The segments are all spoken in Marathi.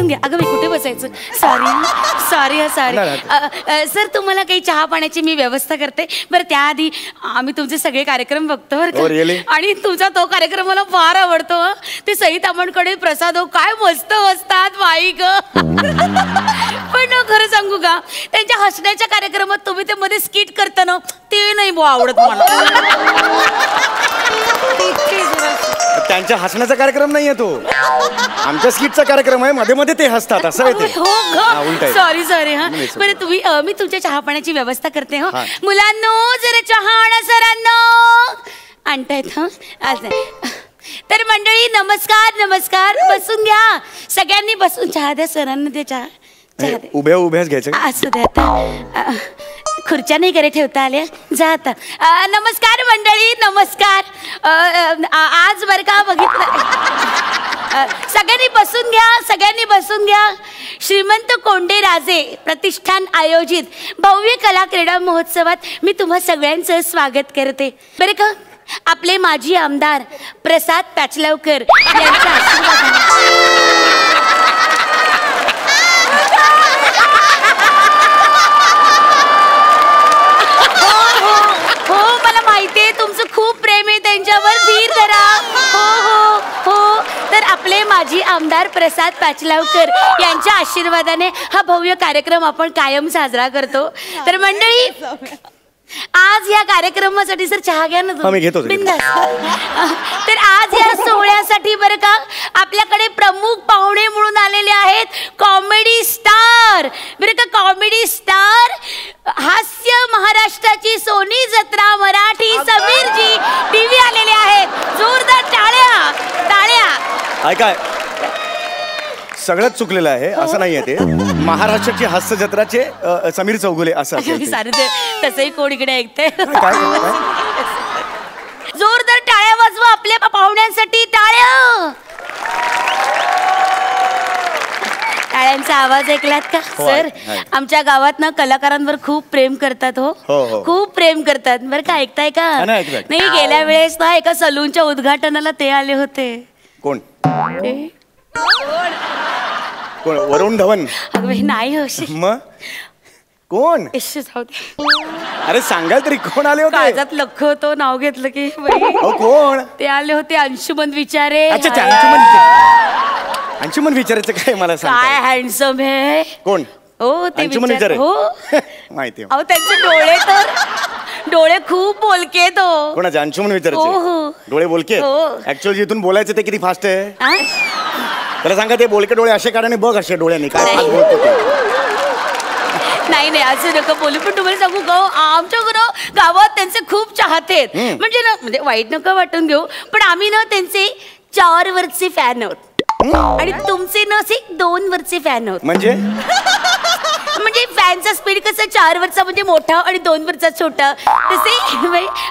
घ्या. अगं मी कुठे बसायचं? सॉरी सर, तुम्हाला काही चहा पाण्याची मी व्यवस्था करते. बरं त्याआधी आम्ही तुमचे सगळे कार्यक्रम बघतो बरं का. आणि तुमचा तो कार्यक्रम मला फार आवडतो. ते सई तामणकडे प्रसाद हो काय मस्त असतात बाई ग. पण खरं सांगू का, त्यांच्या हसण्याच्या कार्यक्रमात तुम्ही ते मध्ये स्किट करता ना, ते नाही बुवा आवडत मला. त्यांच्या हसण्याचा कार्यक्रम नाहीये तो, आमच्या स्किटचा कार्यक्रम आहे. मध्ये मध्ये ते हसतात असं आहे ते. हो सॉरी हा. बरं तुम्ही मी तुमच्या चहा पाण्याची व्यवस्था करते. हो मुलांनो, जरा चहा आणा सरांनो. आणतायत. तर मंडळी नमस्कार, बसून घ्या. सगळ्यांनी बसून चहा द्या. सरांना द्या चहा. उभ्याच घ्यायचं असं द्या. आता खुर्च्या नाही घरी ठेवता आल्या. जा आता. नमस्कार मंडळी, नमस्कार. आज बरं का बघितलं, सगळ्यांनी बसून घ्या. श्रीमंत कोंडे राजे प्रतिष्ठान आयोजित भव्य कला क्रीडा महोत्सवात मी तुम्हा सगळ्यांचं स्वागत करते बरं का. आपले माजी आमदार प्रसाद पाचलवकर यांच्या आशीर्वादाने तुमचं खूप प्रेम आहे त्यांच्यावर. धीर धरा. हो. तर आपले माजी आमदार प्रसाद पाचलवकर यांच्या आशीर्वादाने हा भव्य कार्यक्रम आपण कायम साजरा करतो. तर मंडळी आज या कार्यक्रमासाठी सर चहा घ्या ना तुम्ही. तर आज या सोहळ्यासाठी बरं का आपल्याकडे प्रमुख पाहुणे म्हणून आलेले आहेत कॉमेडी स्टार. बरं का, कॉमेडी स्टार, हास्य महाराष्ट्राची सोनी जत्रा मराठी समीरजी टीव्ही आलेले आहेत. जोरदार टाळ्या. काय सगळंच चुकलेलं आहे असं नाहीये. ते महाराष्ट्राची हास्य जत्राचे समीर चौगुले असं तसंही कोण इकडे ऐकते. जोरदार टाळ्या वाजवा आपल्या पाहुण्यांसाठी. टाळ्यांचा आवाज ऐकलात का सर? आमच्या गावात ना कलाकारांवर खूप प्रेम करतात. हो खूप प्रेम करतात बरं का. ऐकताय का? नाही, गेल्या वेळेस ना एका सलूनच्या उद्घाटनाला ते आले होते. कोण? वरुण धवन? नाही हो. मग कोण? अरे सांगाल तरी कोण आले होते? काळजात लख होतो नाव घेतलं की. कोण? ते आले होते अंशुमन विचारे. अंशुमन विचारायचं काय मला सांग. काय हँडसम आहे. कोण? हो ते अंशुमन विचारे. हो माहिती. अहो त्यांचे डोळे खूप बोलके. तो कोणाचे? अंशुमन विचारायचे डोळे बोलके. ऍक्च्युअली जिथून बोलायचं ते किती फास्ट आहे त्याला सांगा. ते बोलके डोळे असे काढाने बघ असे डोळ्याने काय बोलतो ते. नाही असं नका बोलू. पण तुम्हाला सांगू का, आमच्या गावात त्यांचे खूप चाहते आहेत. म्हणजे वाईट नका वाटून घेऊ, पण आम्ही ना त्यांचे 4 वरचे फॅन आहोत. आणि तुमचे ना असे 2 वरचे फॅन आहोत. म्हणजे फॅनचा स्पीड कसं 4 वरचा म्हणजे मोठा आणि 2 वरचा छोटा, तसे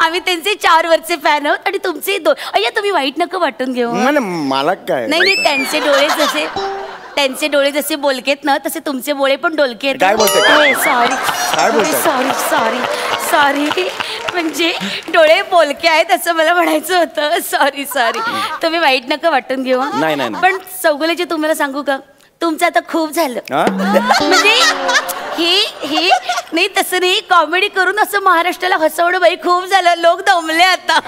आम्ही त्यांचे 4 वरचे फॅन आहोत आणि तुमचे 2. अय्या तुम्ही वाईट नका वाटून घेऊ. मला काय नाही त्यांचे डोळे जसे बोलकेत ना तसे तुमचे डोळे पण डोलके. सॉरी म्हणजे डोळे बोलके आहेत असं मला म्हणायचं होतं. सॉरी तुम्ही वाईट नका वाटून घेऊ. पण चौगुलेचे तुम्हाला सांगू का, तुमचं आता खूप झालं. म्हणजे हे नाही तसं नाही, कॉमेडी करून असं महाराष्ट्राला हसवणं बाई खूप झालं. लोक दमले आता.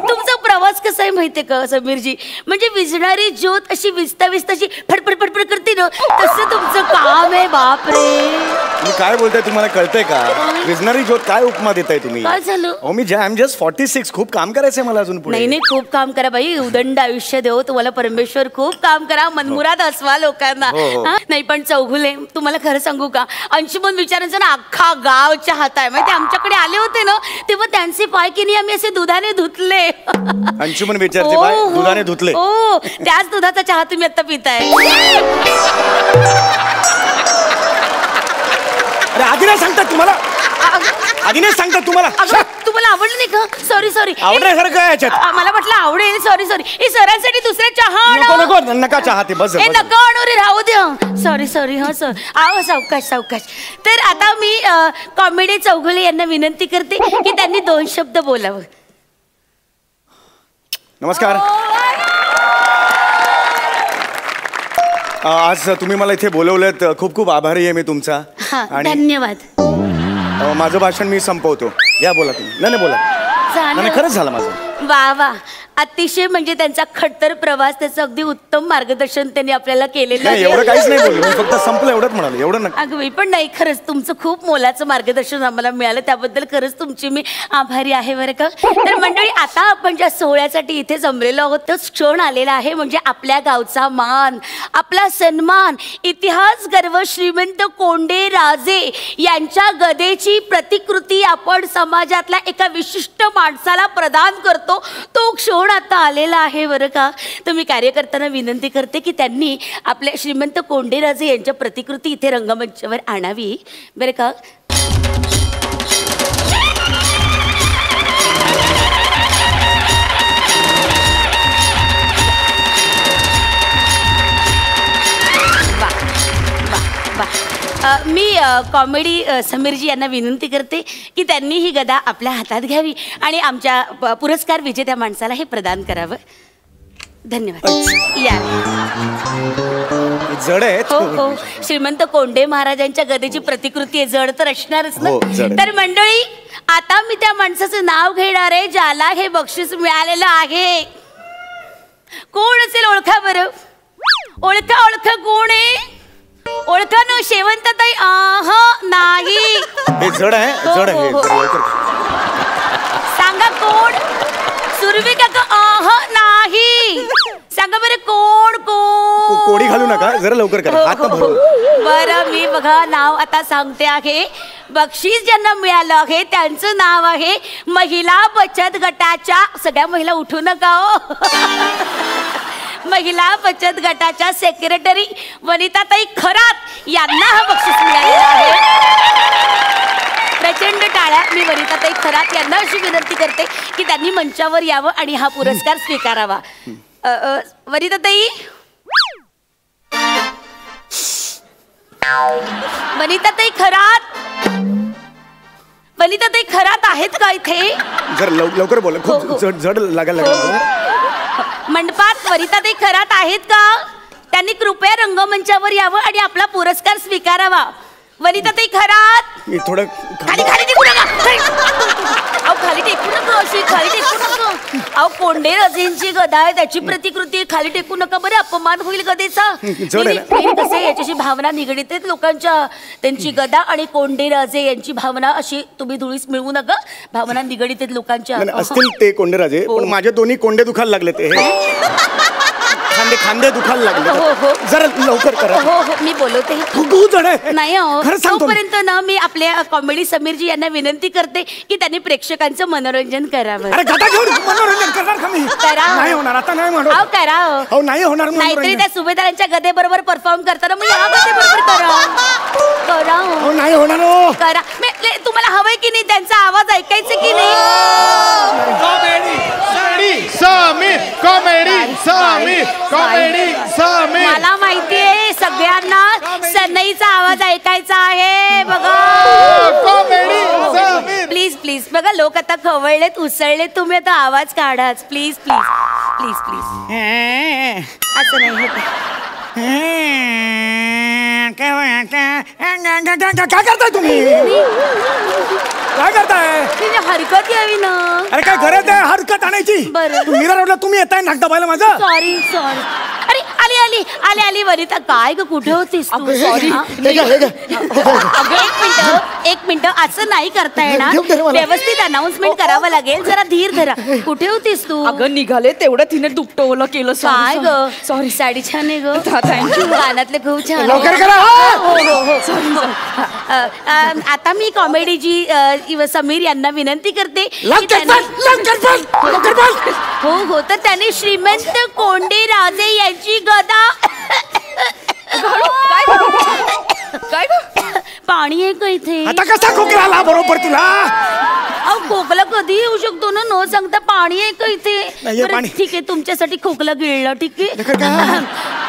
तुमचा प्रवास कसा आहे माहितीये का समीरजी, म्हणजे विझणारी ज्योत अशी विजता अशी फडफड करते ना, तसं तुमचं काम आहे. बापरे तुम्ही काय बोलताय? तुम्हाला कळतंय का? विझणारी ज्योत काय उपमा देताय तुम्ही? काय झालं? I am just 46. खूप काम करायचंय मला अजून पुढे. नाही खूप काम करा बाई. उदंड आयुष्य देव तुम्हाला परमेश्वर. खूप काम करा, मनमुराद हसवा लोकांना. नाही पण चौगुले तुम्हाला खरं सांगू का, अंशुमन विचारांचा ना अख्खा गाव चाहता आहे. म्हणजे आमच्याकडे आले होते ना तेव्हा त्यांचे पाय की नाही आम्ही असे दुधाने धुतले. अंशुमन विचारचे पाय दुधाने धुतले? हो, त्याच दुधाचा चहा तुम्ही आता पिताय. आधी नाही सांगतात तुम्हाला? आधी नाही सांगतात तुम्हाला? तुम्हाला आवडलं नाही का? सॉरी आवडण्यासारखं आहे याच्यात. मला म्हटलं आवडेल. सॉरी हे सरांसाठी दुसऱ्या चहा नको नका चहा. ते बस नका आणू रे, राहू द्या. सॉरी हा सर. आहो सावकाश. तर आता मी कॉमेडी चौगुले यांना विनंती करते की त्यांनी 2 शब्द बोलावं. नमस्कार. आज तुम्ही मला इथे बोलवलेत, खूप खूप आभारी आहे मी तुमचा. धन्यवाद. माझं भाषण मी संपवतो. या बोला तुम्ही. नाही बोला. नाही खरंच झालं माझं. वा वा, अतिशय म्हणजे त्यांचा खडतर प्रवास, त्याचं अगदी उत्तम मार्गदर्शन त्यांनी आपल्याला केलेलं आहे. एवढं काहीच नाही बोललो, फक्त संपलं एवढंच म्हणाले. एवढं नका. अगं मी पण नाही, खरंच तुमचं खूप मोलाचं मार्गदर्शन आम्हाला मिळालं, त्याबद्दल खरंच तुमची मी आभारी आहे बरं का. तर मंडळी, आता आपण ज्या सोहळ्यासाठी इथे जमलेलो आहोत तो क्षण आलेला आहे, म्हणजे आपल्या गावचा मान, आपला सन्मान, इतिहास गर्व श्रीमंत कोंडे राजे यांच्या गदेची प्रतिकृती आपण समाजातल्या एका विशिष्ट माणसाला प्रदान करतो. तो क्षण आता आलेला आहे बरं का. तर मी कार्यकर्त्यांना विनंती करते की त्यांनी आपल्या श्रीमंत कोंडेराजे यांच्या प्रतिकृती इथे रंगमंचावर आणावी बरं का. मी कॉमेडी समीरजी यांना विनंती करते की त्यांनी ही गदा आपल्या हातात घ्यावी आणि आमच्या पुरस्कार विजेत्या माणसाला हे प्रदान करावं. धन्यवाद. या. जड आहे. हो हो, श्रीमंत कोंडे महाराजांच्या गदेची प्रतिकृती आहे, जड तर असणारच ना. तर मंडळी, आता मी त्या माणसाचं नाव घेणार आहे ज्याला हे बक्षीस मिळालेलं आहे. कोण असेल? ओळखा बरं. ओळखा ओळखा. कोण आहे? ओळखा न शेवंतताई? नाही. जड आहे. जड आहे. सांगा कोण? सुरवी काका? नाही. सांगा बरं कोण? कोण? कोडी घालू नका, जरा लवकर करा. हात भरू. बरं, मी बघा नाव आता सांगते आहे. बक्षीस ज्यांना मिळालं आहे त्यांचं नाव आहे महिला बचत गटाच्या, सगळ्या महिला उठू नका हो, महिला बचत गटाच्या सेक्रेटरी वनिताताई खरात यांना हा बक्षीस मिळालेला आहे. प्रचंड टाळ्या. मी वनिताताई खरात यांना अशी विनंती करते की त्यांनी मंचावर यावं आणि हा पुरस्कार स्वीकारावा. वनिताताई, वनिताताई खरात, वनिताताई खरात आहेत का इथे? जर लवकर बोला, खूप जड लागायला लागलं. मंडपात वनिताताई खरात आहेत का? त्यांनी कृपया रंगमंचावर यावं आणि आपला पुरस्कार स्वीकारावा. वनिताताई खरात. मी थोडं खाली खाली टेकू नका. अहो खाली टेकू नका, अशी खाली टेकू नका. अहो कोंडे राजेंची गदा आहे, त्याची प्रतिकृती, खाली टेकू नका बरं, अपमान होईल गदेचा. कसं याच्याशी भावना निगडीत आहेत लोकांच्या, त्यांची गदा आणि कोंडे राजे यांची भावना अशी तुम्ही धुळीस मिळवू नका, भावना निगडीत आहेत लोकांच्या. असतील ते कोंडे राजे, पण माझे दोन्ही कोंडे दुखायला लागले. ते खांदे दुखायला लागले. जरा लवकर करा. हो हो, मी बोलवते. नाही हो, तोपर्यंत ना मी आपल्या कॉमेडी समीरजी यांना विनंती करते की त्यांनी प्रेक्षकांचं मनोरंजन करावं. मनोरंजन करणार का मी? करा. नाही होणार आता. नाही म्हणू. करा. नाही होणार. नाहीतरी त्या सुभेदारांच्या गदे बरोबर परफॉर्म करताना मग या गदे बरोबर करा. करा. नाही होणार. करा. तुम्हाला हवंय की नाही त्यांचा आवाज ऐकायचा की नाही? मला माहितीये सगळ्यांना सनईचा आवाज ऐकायचा आहे. बघा प्लीज प्लीज, बघा लोक आता खवळलेत, उसळलेत, तुम्ही आता आवाज काढाच प्लीज प्लीज प्लीज प्लीज. असं नाही होत. काय करताय तुम्ही? काय करताय? हरकत यावी ना. अरे काय गरज आहे हरकत आणायची? बरं. मीरा रोडला तुम्ही येताय नाक दबायला माझं. Sorry sorry. अरे आली आली आली आली वनिता, काय ग कुठे होतीस तू? सॉरी. एक मिनिट, असं नाही करता येणार, व्यवस्थित अनाउन्समेंट करावं लागेल, जरा धीर धरा. कुठे होतीस तू? अगं निघाले तेवढं तिने दुपटवलं केलं. काय ग? सॉरी. साडी छान आहे ग. थँक्यू. कानातले खूप छान. लवकर करा. आता मी कॉमेडीजी समीर यांना विनंती करते. हो हो, तर त्यांनी श्रीमंत कोंडे राजे यांची गदा. काय पाणी आहे का इथे? आता कसा खोकला आला बरोबर तुला? अहो खोकला कधी येऊ शकतो ना, न सांगता. पाणी आहे का इथे? पाणी. ठीक आहे, तुमच्यासाठी खोकला गिळलं. ठीक आहे.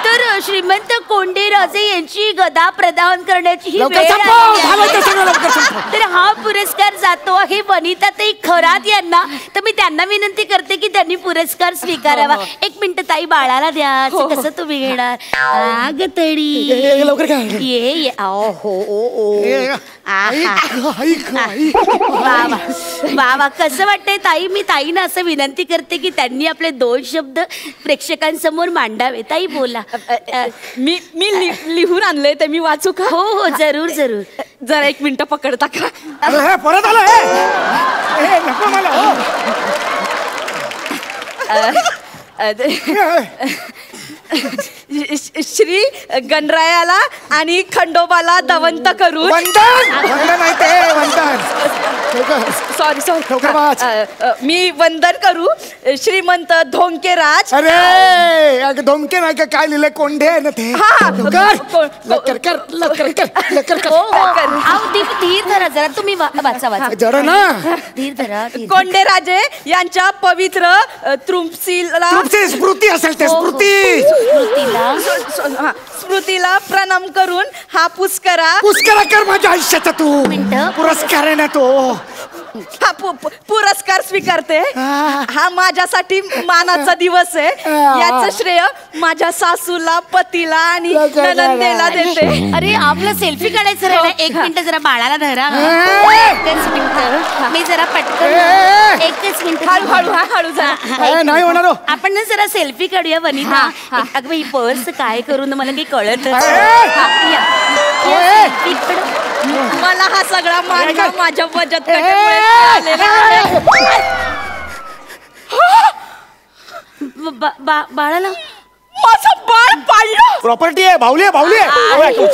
तर श्रीमंत कोंडे राजे यांची गदा प्रदान करण्याची ही वेळ आली आहे. तर हा पुरस्कार जातो आहे वनिताताई खरात यांना, तर मी त्यांना विनंती करते की त्यांनी पुरस्कार स्वीकारावा. 1 मिनिट ताई, बाळाला द्या. असं कसं तुम्ही घेणार? आग तडी लवकर काय ये हो हो वा. कसं वाटतंय ताई? मी ताईनं असं विनंती करते की त्यांनी आपले 2 शब्द प्रेक्षकांसमोर मांडावे. ताई बोला. मी लिहून आणले ते मी वाचू का? हो हो, जरूर जरूर. जरा 1 मिनिट पकडता का? परत आलं हे नको मला. श्री गणरायाला आणि खंडोबाला दवंत करून सॉरी मी वंदन करू श्रीमंत धोंकेराज. अरे धोमके नाही का? काय लिहिलंय? कोंढे आहे ना ते. धीर धरा जरा, तुम्ही वाचा जरा ना. धीर धरा. कोंडेराजे यांच्या पवित्र तृप्सीला स्मृती असेल ते. स्मृतीला प्रणाम करून हा पुष्करा कर माझ्या आयुष्याचा तू. पुरस्कार आहे ना तो. हा पुरस्कार स्वीकारते. हा माझ्यासाठी मानाचा दिवस आहे. याचं श्रेय माझ्या सासूला, पतीला आणि ननंदेला देते. अरे आपला सेल्फी काढायचं राहिला. 1 मिनिट जरा बाळाला धरा. 1च मिनिट. मी जरा पटकन 1च मिनिट. हळू जरा. नाही होणार. आपण ना जरा सेल्फी काढूया वनिता. अगं ही पर्स काय करून मला काही कळत. मला हा सगळा मान माझ्या बचत बाळाला माझं बाळ पाळलं. प्रॉपर्टी आहे. बाहुली आहे. वाटतं